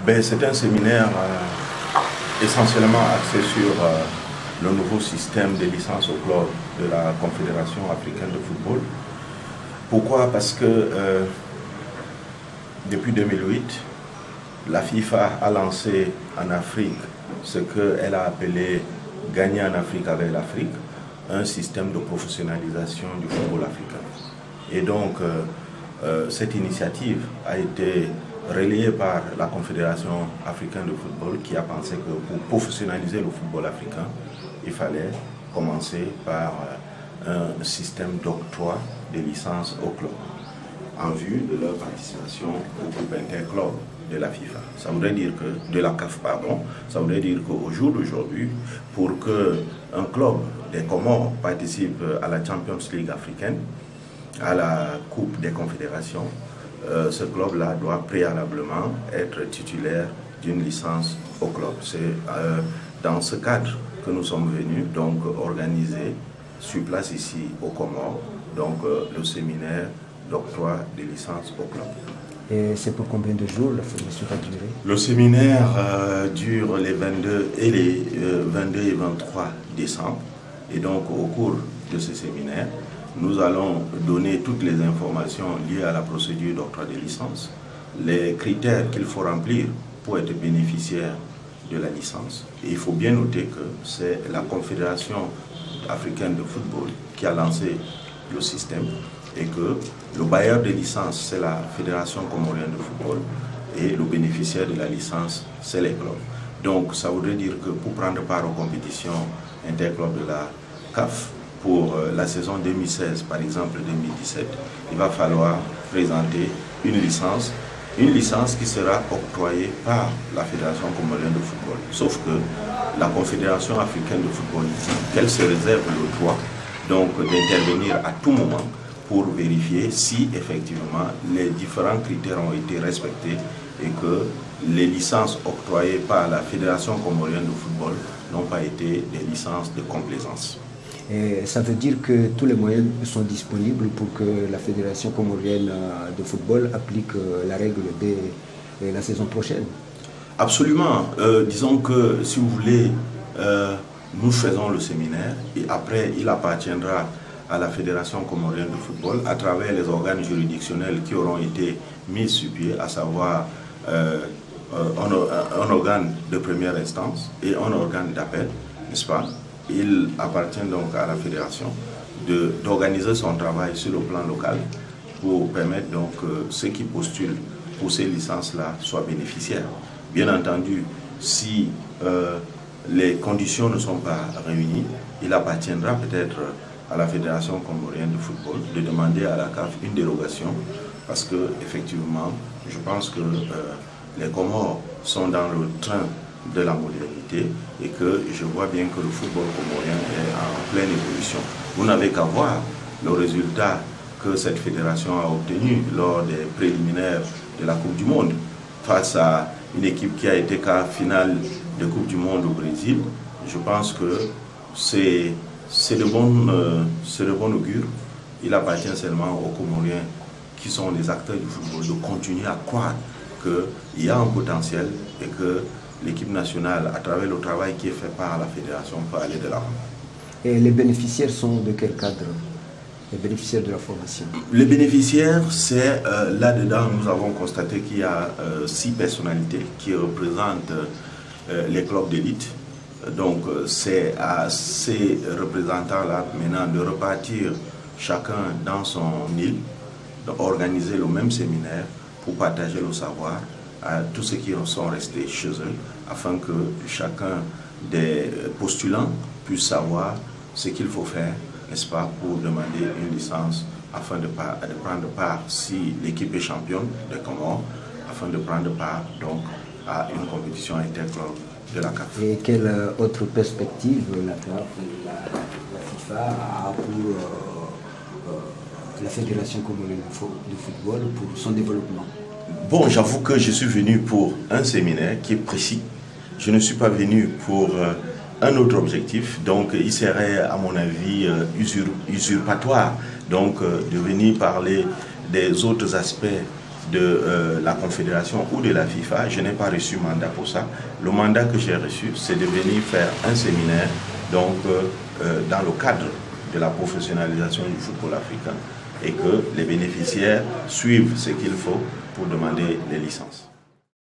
C'est un séminaire essentiellement axé sur le nouveau système de licence au club de la Confédération africaine de football. Pourquoi? Parce que depuis 2008, la FIFA a lancé en Afrique ce qu'elle a appelé « Gagner en Afrique avec l'Afrique », un système de professionnalisation du football africain. Et donc, cette initiative a été relayée par la Confédération africaine de football qui a pensé que pour professionnaliser le football africain, il fallait commencer par un système d'octroi des licences aux clubs en vue de leur participation au groupe interclub de la FIFA. Ça voudrait dire que, de la CAF, pardon, ça voudrait dire qu'au jour d'aujourd'hui, pour qu'un club des Comores participe à la Champions League africaine, à la Coupe des Confédérations, ce club-là doit préalablement être titulaire d'une licence au club. C'est dans ce cadre que nous sommes venus donc organiser sur place ici au Comores donc le séminaire d'octroi des licences au club. Et c'est pour combien de jours la formation va durer? Le séminaire dure les 22 et 23 décembre. Et donc au cours de ce séminaire, nous allons donner toutes les informations liées à la procédure d'octroi des licences, les critères qu'il faut remplir pour être bénéficiaire de la licence. Et il faut bien noter que c'est la Confédération africaine de football qui a lancé le système et que le bailleur de licence, c'est la Fédération comorienne de football et le bénéficiaire de la licence, c'est les clubs. Donc ça voudrait dire que pour prendre part aux compétitions interclubs de la CAF, pour la saison 2016, par exemple 2017, il va falloir présenter une licence qui sera octroyée par la Fédération comorienne de football. Sauf que la Confédération africaine de football dit qu'elle se réserve le droit donc d'intervenir à tout moment pour vérifier si effectivement les différents critères ont été respectés et que les licences octroyées par la Fédération comorienne de football n'ont pas été des licences de complaisance. Et ça veut dire que tous les moyens sont disponibles pour que la Fédération comorienne de football applique la règle dès la saison prochaine? Absolument. Disons que, si vous voulez, nous faisons le séminaire et après, il appartiendra à la Fédération comorienne de football, à travers les organes juridictionnels qui auront été mis sur pied, à savoir un organe de première instance et un organe d'appel, n'est-ce pas? Il appartient donc à la Fédération d'organiser son travail sur le plan local pour permettre donc que ceux qui postulent pour ces licences-là soient bénéficiaires. Bien entendu, si les conditions ne sont pas réunies, il appartiendra peut-être à la Fédération comorienne de football de demander à la CAF une dérogation parce que effectivement, je pense que les Comores sont dans le train de la modernité et que je vois bien que le football comorien est en pleine évolution. Vous n'avez qu'à voir le résultat que cette fédération a obtenu lors des préliminaires de la Coupe du Monde face à une équipe qui a été quart finale de Coupe du Monde au Brésil. Je pense que c'est de bon augure. Il appartient seulement aux Comoriens qui sont les acteurs du football de continuer à croire qu'il y a un potentiel et que l'équipe nationale, à travers le travail qui est fait par la fédération, peut aller de l'avant. Et les bénéficiaires sont de quel cadre? Les bénéficiaires de la formation? Les bénéficiaires, c'est là-dedans, nous avons constaté qu'il y a 6 personnalités qui représentent les clubs d'élite. Donc c'est à ces représentants-là maintenant de repartir chacun dans son île, d'organiser le même séminaire pour partager le savoir à tous ceux qui sont restés chez eux, afin que chacun des postulants puisse savoir ce qu'il faut faire, n'est-ce pas, pour demander une licence, afin de prendre part, si l'équipe est championne de Comores, afin de prendre part donc à une compétition interclub de la CAF. Et quelle autre perspective la FIFA a pour la Fédération comorienne de football pour son développement? Bon, j'avoue que je suis venu pour un séminaire qui est précis. Je ne suis pas venu pour un autre objectif. Donc, il serait, à mon avis, usurpatoire donc, de venir parler des autres aspects de la Confédération ou de la FIFA. Je n'ai pas reçu mandat pour ça. Le mandat que j'ai reçu, c'est de venir faire un séminaire donc, dans le cadre de la professionnalisation du football africain et que les bénéficiaires suivent ce qu'il faut pour demander les licences.